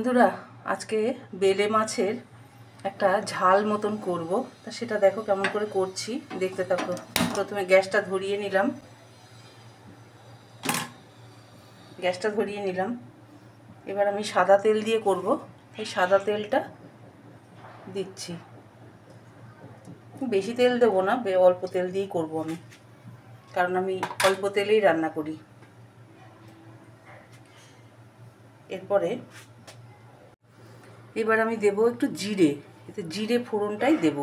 বন্ধুরা আজকে বেলে মাছের একটা ঝাল মতন করব। তা সেটা দেখো কেমন করে করছি, দেখতে থাকো। প্রথমে গ্যাসটা ধরিয়ে নিলাম। এবার আমি সাদা তেল দিয়ে করব। এই সাদা তেলটা দিচ্ছি, বেশি তেল দেবো না, অল্প তেল দিয়েই করব আমি, কারণ আমি অল্প তেলেই রান্না করি। এবার আমি দেব একটু জিরে, এতে জিরে ফোড়নটাই দেব।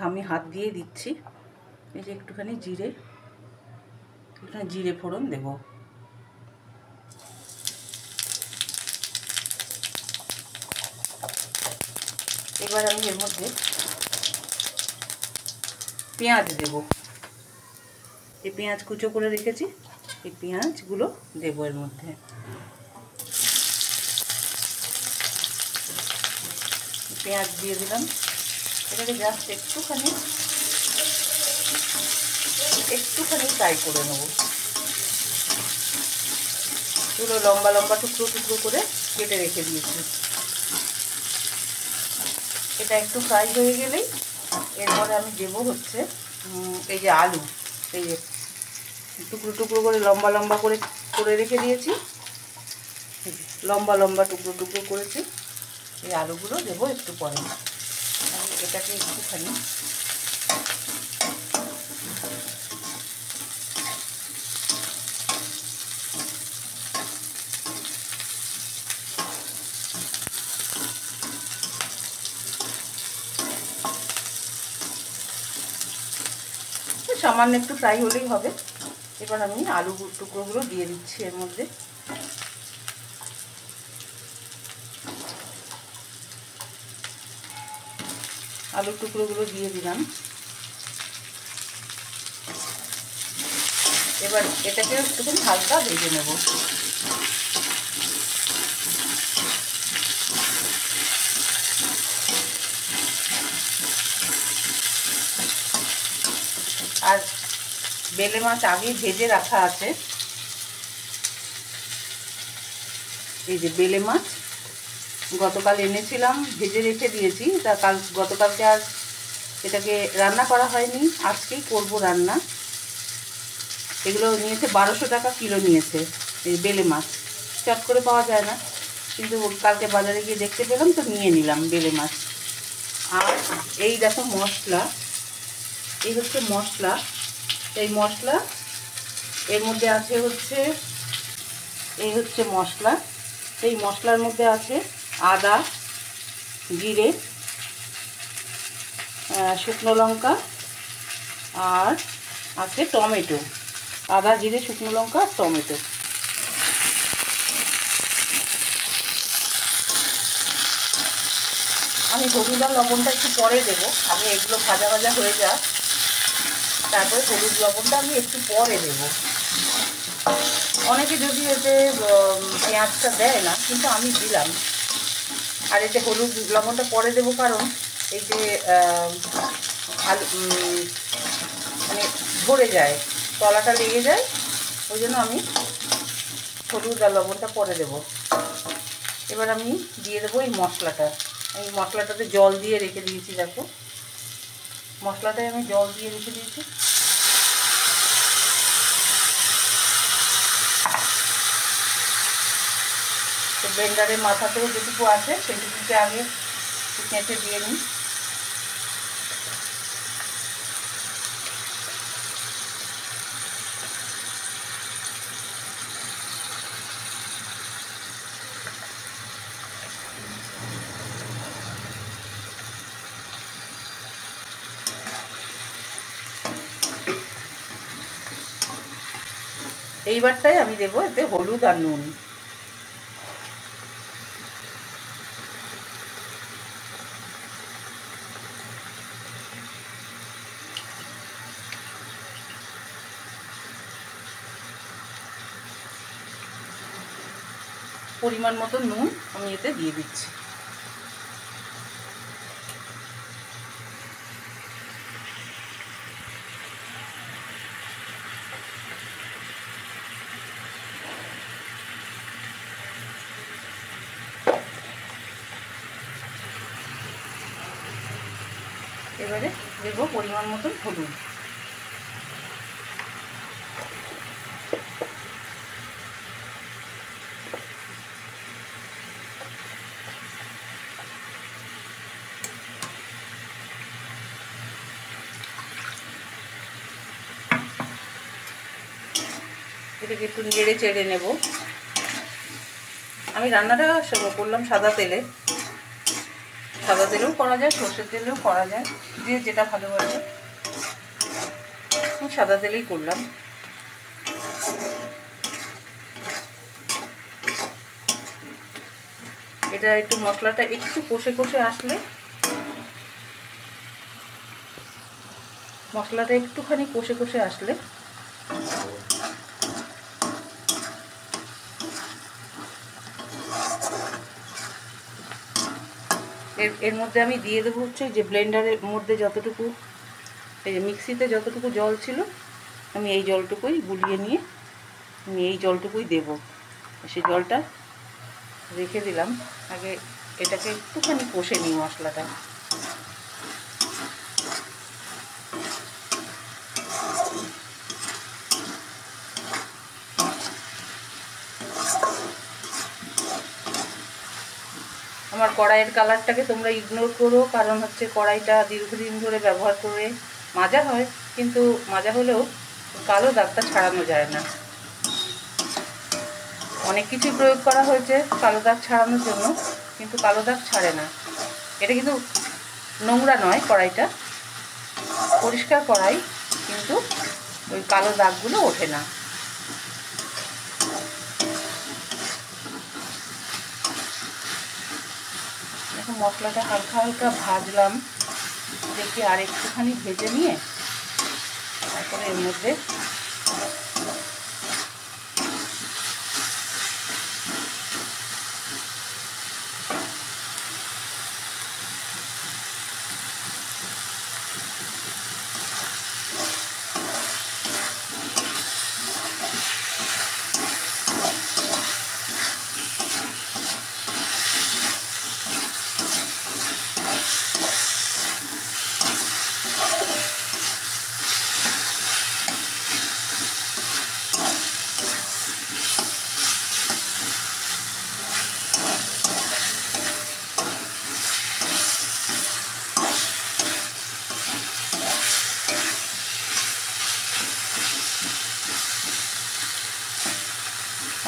আমি হাত দিয়ে দিচ্ছি। এই যে একটুখানি জিরে ফোড়ন দেব। এবার আমি এর মধ্যে পেঁয়াজ দেব। এই পেঁয়াজ কুচো করে রেখেছি, এই পেঁয়াজগুলো দেব এর মধ্যে। পেঁয়াজ দিয়ে দিলাম। এটাকে জাস্ট একটুখানি ফ্রাই করে নেব। এগুলো লম্বা লম্বা টুকরো করে কেটে রেখে দিয়েছি। এটা একটু ফ্রাই হয়ে গেলেই এরপরে আমি দেবো হচ্ছে এই যে আলু, এই যে টুকরো করে লম্বা লম্বা করে রেখে দিয়েছি, লম্বা লম্বা টুকরো করেছি। এই আলুগুলো দেবো একটু পরে। আমি এটাকে একটুখানি সামান্য একটু ফ্রাই হলেই হবে। এবার আমি আলু টুকরোগুলো দিয়ে দিচ্ছি এর মধ্যে। আলুর টুকরোগুলো দিয়ে দিলাম। এবার এটাকে একটুখানি হালকা ভেজে নেব। আর বেলে মাছ আগেই ভেজে রাখা আছে। এই যে বেলে মাছ গতকাল এনেছিলাম, ভেজে রেখে দিয়েছি। তা গতকালকে আর এটাকে রান্না করা হয়নি, আজকেই করব রান্না। এগুলো নিয়েছে 1200 টাকা কিলো নিয়েছে এই বেলে মাছ। চট করে পাওয়া যায় না, কিন্তু কালকে বাজারে গিয়ে দেখতে পেলাম, তো নিয়ে নিলাম বেলে মাছ। আর এই দেখো মশলা, এই হচ্ছে মশলা। এই মশলা এর মধ্যে আছে হচ্ছে, এই হচ্ছে মশলা। এই মশলার মধ্যে আছে আদা, জিরে, শুকনো লঙ্কা, আর আছে টমেটো। আদা, জিরে, শুকনো লঙ্কা, টমেটো। আমি হলুদ আর লবণটা একটু পরে দেবো। আমি এগুলো ভাজা হয়ে যাক, তারপরে হলুদ লবণটা আমি একটু পরে দেবো। অনেকে যদি এতে পেঁয়াজটা দেয় না, কিন্তু আমি দিলাম। আর এতে হলুদ লবণটা পরে দেবো, কারণ এই যে আলু মানে ধরে যায়, তলাটা লেগে যায়, ওই জন্য আমি হলুদ আর লবণটা পরে দেবো। এবার আমি দিয়ে দেবো এই মশলাটা। এই মশলাটাতে জল দিয়ে রেখে দিয়েছি, দেখো মশলাটায় আমি জল দিয়ে রেখে দিয়েছি। তো ব্লেন্ডারের মাথাতেও যেটুকু আছে সেটুকুকে আগে কেটে দিয়ে নিই। এইবারটাই আমি দেবো এতে হলুদ আর নুন। পরিমাণ মতো নুন আমি এতে দিয়ে দিচ্ছি। এবারে দেবো পরিমাণ মতন হলুদ। এটাকে একটু নেড়ে চেড়ে নেব। আমি রান্নাটা করলাম সাদা তেলে, সাদা তেলেও করা যায়, সর্ষের তেলেও করা যায়, যে যেটা ভালো লাগে। সাদা তেলেই করলাম। এটা একটু মশলাটা একটু কষে কষে আসলে, মশলাটা একটুখানি কষে কষে আসলে এর মধ্যে আমি দিয়ে দেবো হচ্ছে যে ব্লেন্ডারের মধ্যে যতটুকু, এই যে মিক্সিতে যতটুকু জল ছিল, আমি এই জলটুকুই গুলিয়ে নিয়ে আমি এই জলটুকুই দেবো। সেই জলটা রেখে দিলাম। আগে এটাকে একটুখানি কষে নিই মশলাটা। আমার কড়াইয়ের কালারটাকে তোমরা ইগনোর করো, কারণ হচ্ছে কড়াইটা দীর্ঘদিন ধরে ব্যবহার করে মাজা হয়, কিন্তু মাজা হলেও কালো দাগটা ছাড়ানো যায় না। অনেক কিছুই প্রয়োগ করা হয়েছে কালো দাগ ছাড়ানোর জন্য, কিন্তু কালো দাগ ছাড়ে না। এটা কিন্তু নোংরা নয়, কড়াইটা পরিষ্কার কড়াই, কিন্তু ওই কালো দাগগুলো ওঠে না। এখন মশলাটা হালকা হালকা ভাজলাম, দেখি আর একটুখানি ভেজে নিয়ে তারপরে এর মধ্যে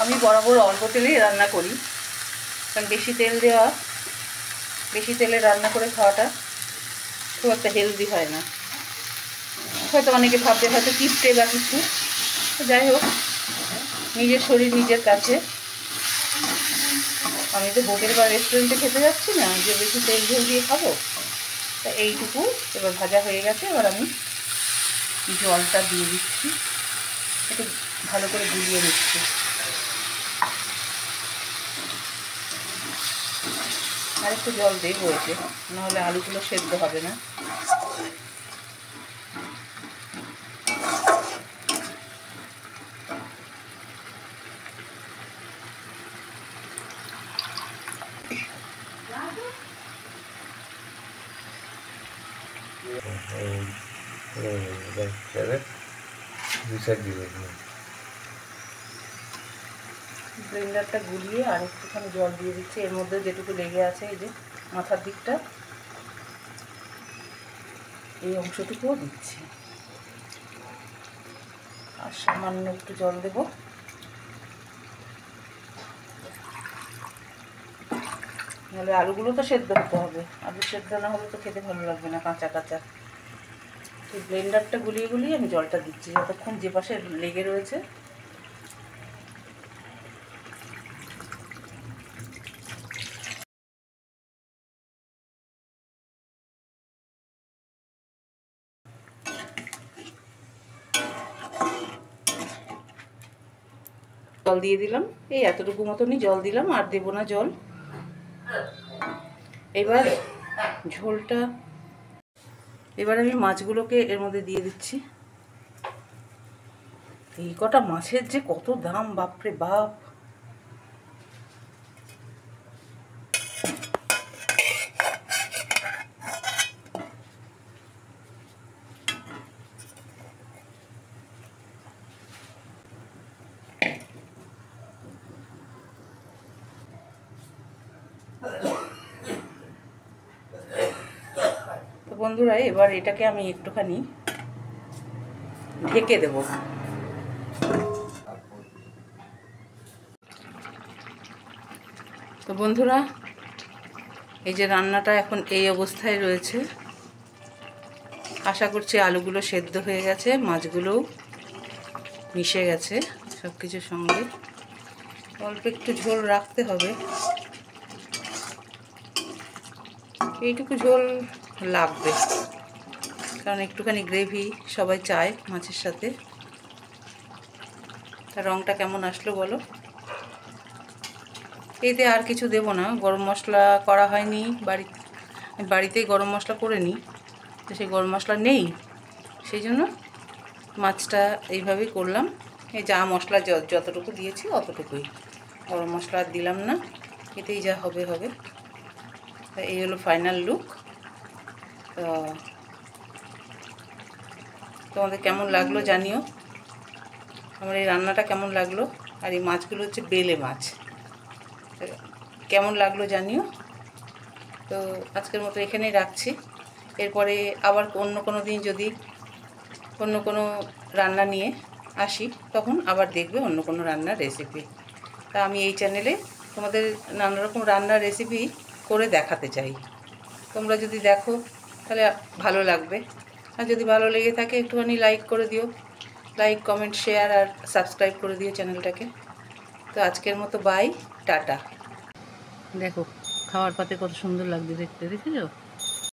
আমি বরাবর অল্প তেলেই রান্না করি, কারণ বেশি তেলে রান্না করে খাওয়াটা খুব একটা হেলদি হয় না। হয়তো অনেকে ভাবতে হয়তো কিপটে বা কিছু, যাই হোক, নিজের শরীর নিজের কাছে। আমি তো হোটেল বা রেস্টুরেন্টে খেতে যাচ্ছি না যে বেশি তেল ঝোল দিয়ে খাবো। তা এইটুকু এবার ভাজা হয়ে গেছে। এবার আমি জলটা দিয়ে দিচ্ছি, একটু ভালো করে গুলিয়ে নিচ্ছি। আর একটু জল দেবো এতে, নাহলে আলুগুলো সেদ্ধ হবে না। ব্লেন্ডারটা গুলিয়ে আর একটুখানি জল দিয়ে দিচ্ছি। এর মধ্যে যেটুকু লেগে আছে, এই যে মাথার দিকটা, এই অংশটুকুও দিচ্ছি। আর সামান্য একটু জল দেব। নাহলে আলুগুলো তো সেদ্ধ হতে হবে, আলু সেদ্ধ না হলে তো খেতে ভালো লাগবে না, কাঁচা কাঁচা। এই ব্লেন্ডারটা গুলিয়ে গুলিয়ে আমি জলটা দিচ্ছি, যতক্ষণ যে পাশে লেগে রয়েছে। জল দিয়ে দিলাম, এই এতটুকু মতনই জল দিলাম, আর দেবো না জল। এবার ঝোলটা, এবার আমি মাছগুলোকে এর মধ্যে দিয়ে দিচ্ছি। এই কটা মাছের যে কত দাম, বাপরে বাপ! বন্ধুরা এবার এটাকে আমি একটুখানি ঢেকে দেব। তো বন্ধুরা এই যে রান্নাটা এখন এই অবস্থায় রয়েছে। আশা করছি আলুগুলো সেদ্ধ হয়ে গেছে, মাছগুলোও মিশে গেছে সব কিছুর সঙ্গে। অল্প একটু ঝোল রাখতে হবে, এইটুকু ঝোল লাগবে, কারণ একটুখানি গ্রেভি সবাই চায় মাছের সাথে। তার রঙটা কেমন আসলো বলো? এতে আর কিছু দেব না, গরম মশলা করা হয়নি, বাড়িতেই গরম মশলা করে নিই, তো সেই গরম মশলা নেই, সেই জন্য মাছটা এইভাবেই করলাম। এই যা মশলা যতটুকু দিয়েছি অতটুকুই, গরম মশলা আর দিলাম না, এতেই যা হবে হবে। তা এই হলো ফাইনাল লুক। তো তোমাদের কেমন লাগলো জানিও, আমার এই রান্নাটা কেমন লাগলো। আর এই মাছগুলো হচ্ছে বেলে মাছ, কেমন লাগলো জানিও। তো আজকের মতো এখানেই রাখছি। এরপরে আবার অন্য কোনো দিন যদি অন্য কোনো রান্না নিয়ে আসি, তখন আবার দেখবে অন্য কোনো রান্নার রেসিপি। তা আমি এই চ্যানেলে তোমাদের নানা রকম রান্নার রেসিপি করে দেখাতে চাই। তোমরা যদি দেখো তাহলে ভালো লাগবে, আর যদি ভালো লেগে থাকে একটুখানি লাইক করে দিও, লাইক, কমেন্ট, শেয়ার আর সাবস্ক্রাইব করে দিও চ্যানেলটাকে। তো আজকের মতো বাই, টাটা। দেখো খাওয়ার পাতে কত সুন্দর লাগছে দেখতে, দেখেছো?